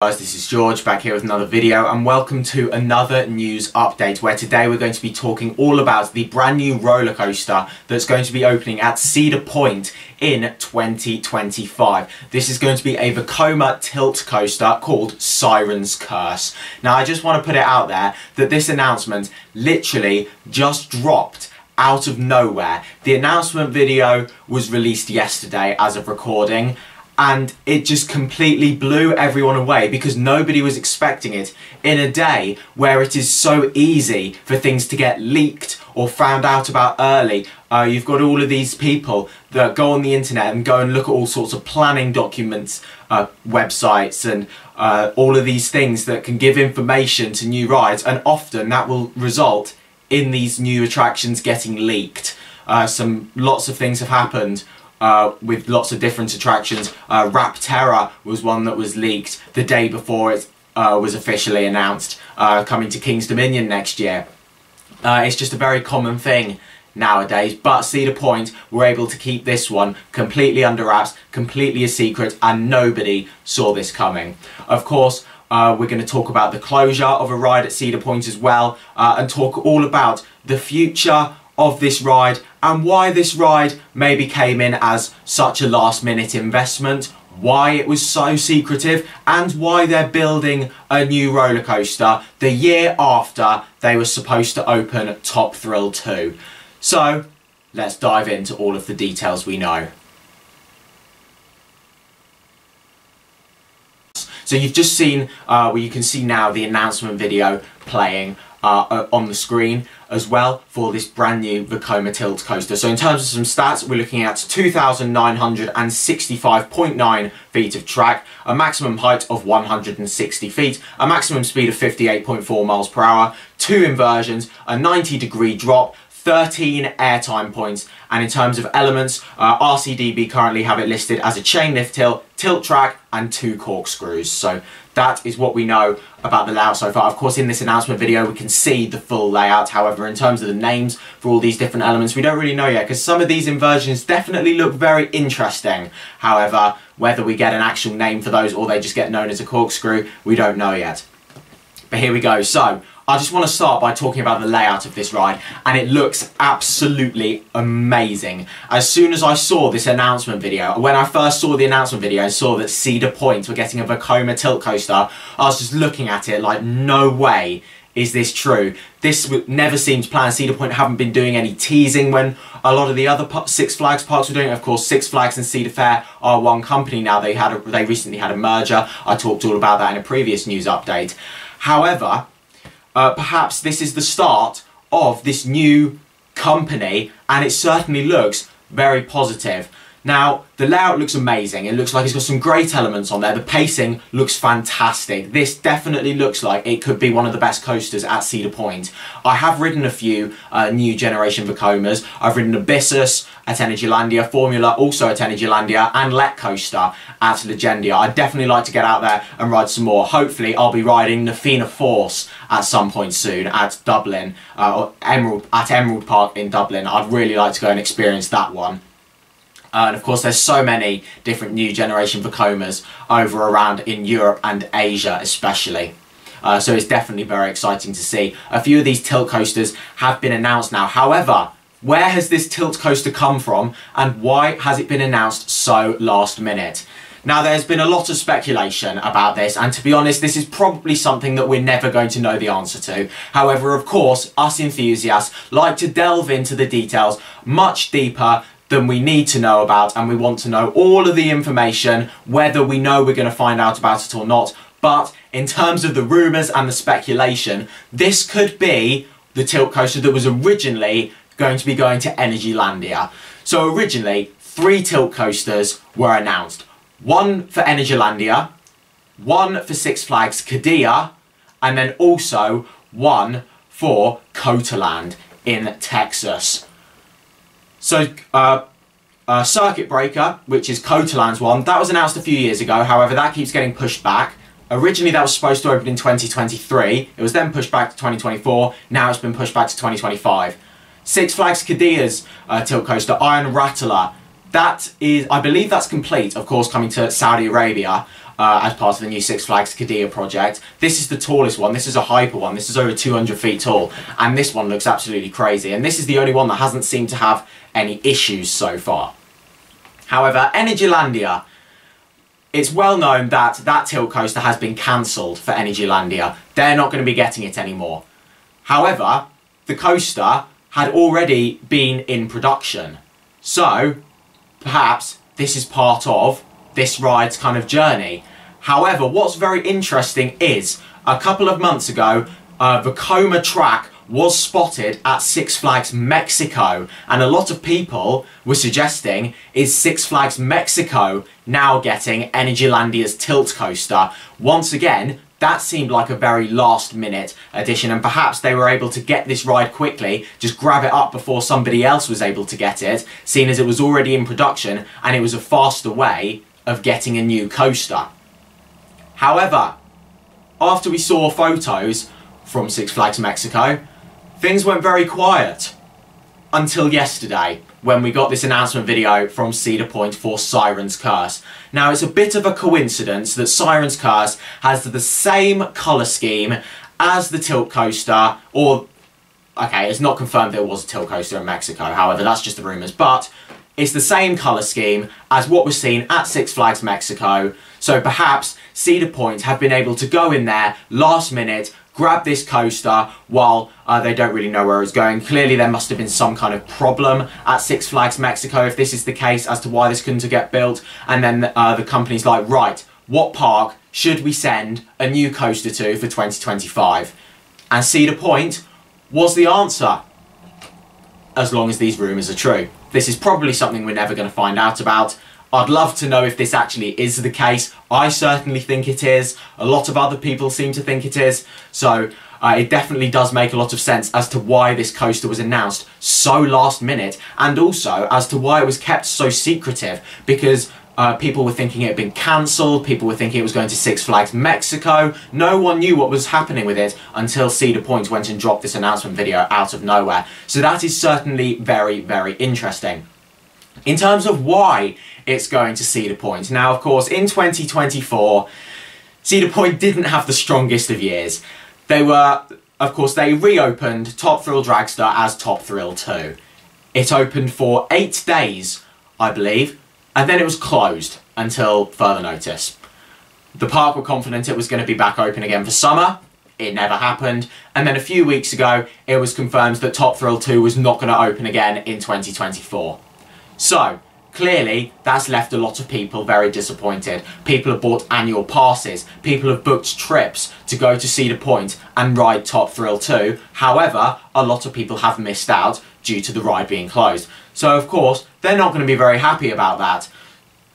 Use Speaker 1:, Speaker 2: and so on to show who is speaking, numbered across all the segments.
Speaker 1: Guys, this is George back here with another video, and welcome to another news update where today we're going to be talking all about the brand new roller coaster that's going to be opening at Cedar Point in 2025. This is going to be a Vekoma tilt coaster called Siren's Curse. Now I just want to put it out there that this announcement literally just dropped out of nowhere. The announcement video was released yesterday as of recording, and it just completely blew everyone away because nobody was expecting it in a day where it is so easy for things to get leaked or found out about early. You've got all of these people that go on the internet and go and look at all sorts of planning documents, websites, and all of these things that can give information to new rides, and often that will result in these new attractions getting leaked. Lots of things have happened with lots of different attractions. Rapterra was one that was leaked the day before it was officially announced, coming to King's Dominion next year. It's just a very common thing nowadays, but Cedar Point were able to keep this one completely under wraps, completely a secret, and nobody saw this coming. Of course, we're going to talk about the closure of a ride at Cedar Point as well, and talk all about the future of this ride and why this ride maybe came in as such a last-minute investment, why it was so secretive, and why they're building a new roller coaster the year after they were supposed to open Top Thrill 2. So let's dive into all of the details we know. So you've just seen, you can see now the announcement video playing on the screen as well for this brand new Vekoma tilt coaster. So in terms of some stats, we're looking at 2,965.9 feet of track, a maximum height of 160 feet, a maximum speed of 58.4 miles per hour, 2 inversions, a 90-degree drop, 13 airtime points, and in terms of elements, RCDB currently have it listed as a chain lift tilt track, and 2 corkscrews. So that is what we know about the layout so far. Of course, in this announcement video we can see the full layout. However, in terms of the names for all these different elements, we don't really know yet, because some of these inversions definitely look very interesting. However, whether we get an actual name for those or they just get known as a corkscrew, we don't know yet. But here we go. So I just want to start by talking about the layout of this ride, and it looks absolutely amazing. As soon as I saw this announcement video, when I first saw the announcement video and saw that Cedar Point were getting a Vekoma tilt coaster, I was just looking at it like, no way is this true. This never seemed planned. Cedar Point haven't been doing any teasing when a lot of the other Six Flags parks were doing it. Of course, Six Flags and Cedar Fair are one company now. They recently had a merger. I talked all about that in a previous news update. However, perhaps this is the start of this new company, and it certainly looks very positive. Now, the layout looks amazing. It looks like it's got some great elements on there. The pacing looks fantastic. This definitely looks like it could be one of the best coasters at Cedar Point. I have ridden a few new generation Vekomas. I've ridden Abyssus at Energylandia, Formula also at Energylandia, and Let Coaster at Legendia. I'd definitely like to get out there and ride some more. Hopefully I'll be riding Nafina Force at some point soon at Dublin, or Emerald Park in Dublin. I'd really like to go and experience that one. And of course there's so many different new generation Vekomas over around in Europe and Asia especially. So it's definitely very exciting to see. A few of these tilt coasters have been announced now. However, where has this tilt coaster come from, and why has it been announced so last minute? Now, there's been a lot of speculation about this, and to be honest, this is probably something that we're never going to know the answer to. However, of course, us enthusiasts like to delve into the details much deeper than we need to know about, and we want to know all of the information, whether we know we're going to find out about it or not. But in terms of the rumours and the speculation, this could be the tilt coaster that was originally going to be going to Energylandia. So originally, 3 tilt coasters were announced. One for Energylandia, one for Six Flags Qiddiya, and then also one for Cotaland in Texas. So, Circuit Breaker, which is Cotaland's one, that was announced a few years ago. However, that keeps getting pushed back. Originally, that was supposed to open in 2023. It was then pushed back to 2024. Now it's been pushed back to 2025. Six Flags Qiddiya's tilt coaster, Iron Rattler, that is, I believe that's complete, of course, coming to Saudi Arabia. as part of the new Six Flags Qiddiya project. This is the tallest one. This is a hyper one. This is over 200 feet tall, and this one looks absolutely crazy. And this is the only one that hasn't seemed to have any issues so far. However, Energylandia, it's well known that that tilt coaster has been cancelled for Energylandia. They're not going to be getting it anymore. However, the coaster had already been in production. So, perhaps this is part of this ride's kind of journey. However, what's very interesting is, a couple of months ago, the Coma track was spotted at Six Flags Mexico, and a lot of people were suggesting, is Six Flags Mexico now getting Energylandia's tilt coaster? Once again, that seemed like a very last minute addition, and perhaps they were able to get this ride quickly, just grab it up before somebody else was able to get it, seeing as it was already in production and it was a faster way of getting a new coaster. However, after we saw photos from Six Flags Mexico, things went very quiet until yesterday, when we got this announcement video from Cedar Point for Siren's Curse. Now, it's a bit of a coincidence that Siren's Curse has the same colour scheme as the tilt coaster, or, okay, it's not confirmed there was a tilt coaster in Mexico, however, that's just the rumours, but it's the same colour scheme as what was seen at Six Flags Mexico, so perhaps Cedar Point have been able to go in there last minute, grab this coaster while they don't really know where it's going. Clearly there must have been some kind of problem at Six Flags Mexico if this is the case as to why this couldn't get built, and then the company's like, right, what park should we send a new coaster to for 2025? And Cedar Point was the answer, as long as these rumours are true. This is probably something we're never going to find out about. I'd love to know if this actually is the case. I certainly think it is. A lot of other people seem to think it is. So it definitely does make a lot of sense as to why this coaster was announced so last minute, and also as to why it was kept so secretive, because people were thinking it had been cancelled, people were thinking it was going to Six Flags Mexico. No one knew what was happening with it until Cedar Point went and dropped this announcement video out of nowhere. So that is certainly very, very interesting. In terms of why it's going to Cedar Point, now of course in 2024 Cedar Point didn't have the strongest of years. They reopened Top Thrill Dragster as Top Thrill 2. It opened for 8 days, I believe, and then it was closed until further notice. The park were confident it was going to be back open again for summer. It never happened, and then a few weeks ago it was confirmed that Top Thrill 2 was not going to open again in 2024. So, clearly, that's left a lot of people very disappointed. People have bought annual passes, people have booked trips to go to Cedar Point and ride Top Thrill 2. However, a lot of people have missed out due to the ride being closed. So, of course, they're not going to be very happy about that.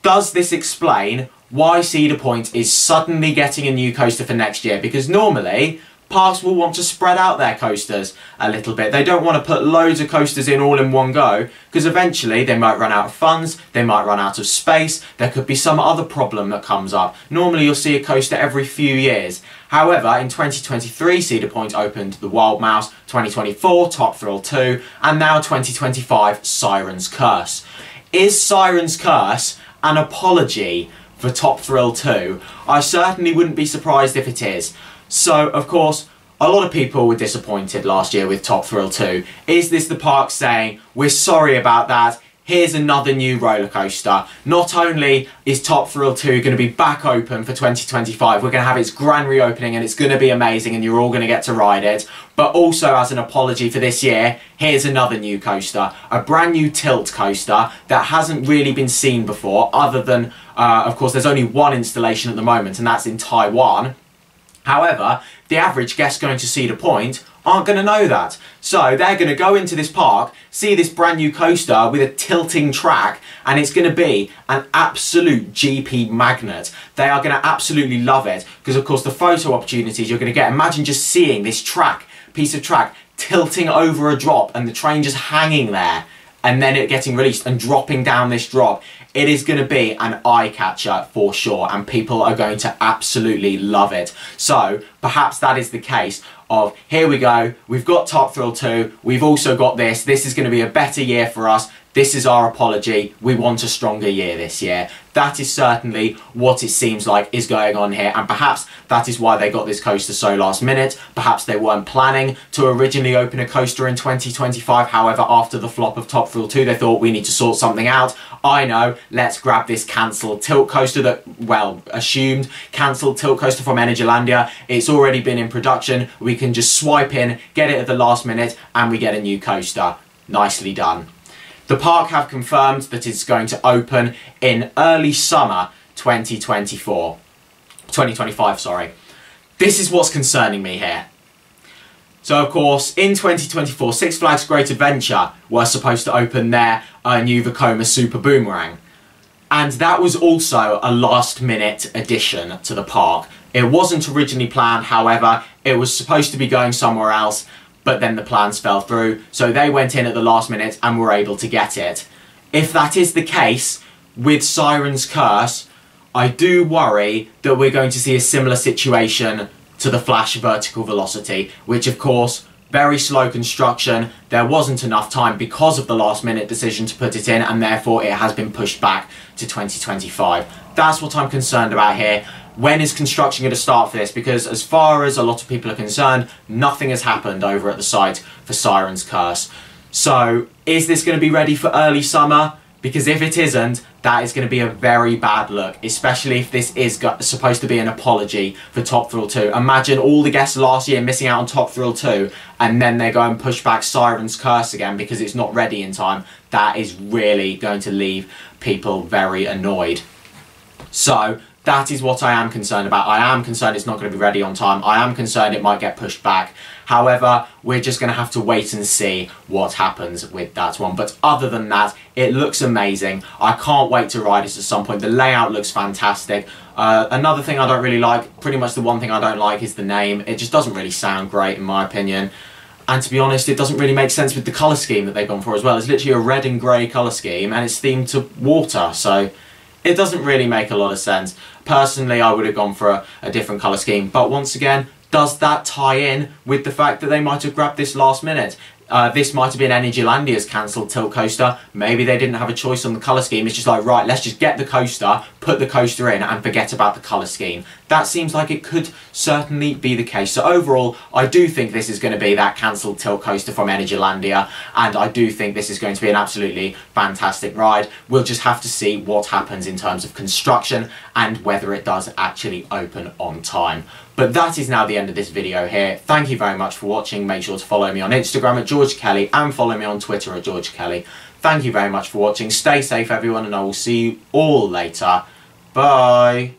Speaker 1: Does this explain why Cedar Point is suddenly getting a new coaster for next year? Because normally, parks will want to spread out their coasters a little bit. They don't want to put loads of coasters in all in one go, because eventually they might run out of funds, they might run out of space, there could be some other problem that comes up. Normally you'll see a coaster every few years. However, in 2023 Cedar Point opened the Wild Mouse, 2024 Top Thrill 2, and now 2025 Siren's Curse. Is Siren's Curse an apology for Top Thrill 2? I certainly wouldn't be surprised if it is. So, of course, a lot of people were disappointed last year with Top Thrill 2. Is this the park saying, we're sorry about that, here's another new roller coaster? Not only is Top Thrill 2 going to be back open for 2025, we're going to have its grand reopening and it's going to be amazing and you're all going to get to ride it, but also as an apology for this year, here's another new coaster. A brand new tilt coaster that hasn't really been seen before, other than, of course, there's only one installation at the moment, and that's in Taiwan. However, the average guest going to Cedar Point aren't going to know that. So they're going to go into this park, see this brand new coaster with a tilting track, and it's going to be an absolute GP magnet. They are going to absolutely love it, because of course the photo opportunities you're going to get, imagine just seeing this piece of track tilting over a drop and the train just hanging there, and then it getting released and dropping down this drop. It is going to be an eye-catcher for sure, and people are going to absolutely love it. So, perhaps that is the case of, here we go, we've got Top Thrill 2, we've also got this is going to be a better year for us, this is our apology, we want a stronger year this year. That is certainly what it seems like is going on here, and perhaps that is why they got this coaster so last minute. Perhaps they weren't planning to originally open a coaster in 2025, however, after the flop of Top Thrill 2, they thought we need to sort something out. I know, let's grab this cancelled tilt coaster that, well, assumed cancelled tilt coaster from Energylandia. It's already been in production, we can just swipe in, get it at the last minute, and we get a new coaster. Nicely done. The park have confirmed that it's going to open in early summer 2025, sorry. This is what's concerning me here. So of course, in 2024, Six Flags Great Adventure were supposed to open their new Vekoma Super Boomerang. And that was also a last minute addition to the park. It wasn't originally planned, however, it was supposed to be going somewhere else, but then the plans fell through, so they went in at the last minute and were able to get it. If that is the case with Siren's Curse, I do worry that we're going to see a similar situation to the Flash Vertical Velocity, which of course, very slow construction, there wasn't enough time because of the last minute decision to put it in, and therefore it has been pushed back to 2025. That's what I'm concerned about here. When is construction going to start for this? Because as far as a lot of people are concerned, nothing has happened over at the site for Siren's Curse. So, is this going to be ready for early summer? Because if it isn't, that is going to be a very bad look, especially if this is supposed to be an apology for Top Thrill 2. Imagine all the guests last year missing out on Top Thrill 2, and then they go and push back Siren's Curse again because it's not ready in time. That is really going to leave people very annoyed. So, that is what I am concerned about. I am concerned it's not going to be ready on time. I am concerned it might get pushed back. However, we're just going to have to wait and see what happens with that one. But other than that, it looks amazing. I can't wait to ride it at some point. The layout looks fantastic. Another thing I don't really like, pretty much the one thing I don't like, is the name. It just doesn't really sound great in my opinion. And to be honest, it doesn't really make sense with the colour scheme that they've gone for as well. It's literally a red and grey colour scheme and it's themed to water. So it doesn't really make a lot of sense. Personally, I would have gone for a different colour scheme. But once again, does that tie in with the fact that they might have grabbed this last minute? This might have been Energylandia's cancelled tilt coaster. Maybe they didn't have a choice on the colour scheme. It's just like, right, let's just get the coaster, put the coaster in and forget about the colour scheme. That seems like it could certainly be the case. So overall, I do think this is going to be that cancelled tilt coaster from Energylandia, and I do think this is going to be an absolutely fantastic ride. We'll just have to see what happens in terms of construction and whether it does actually open on time. But that is now the end of this video here. Thank you very much for watching. Make sure to follow me on Instagram at George Kelly and follow me on Twitter at George Kelly. Thank you very much for watching. Stay safe everyone, and I will see you all later. Bye.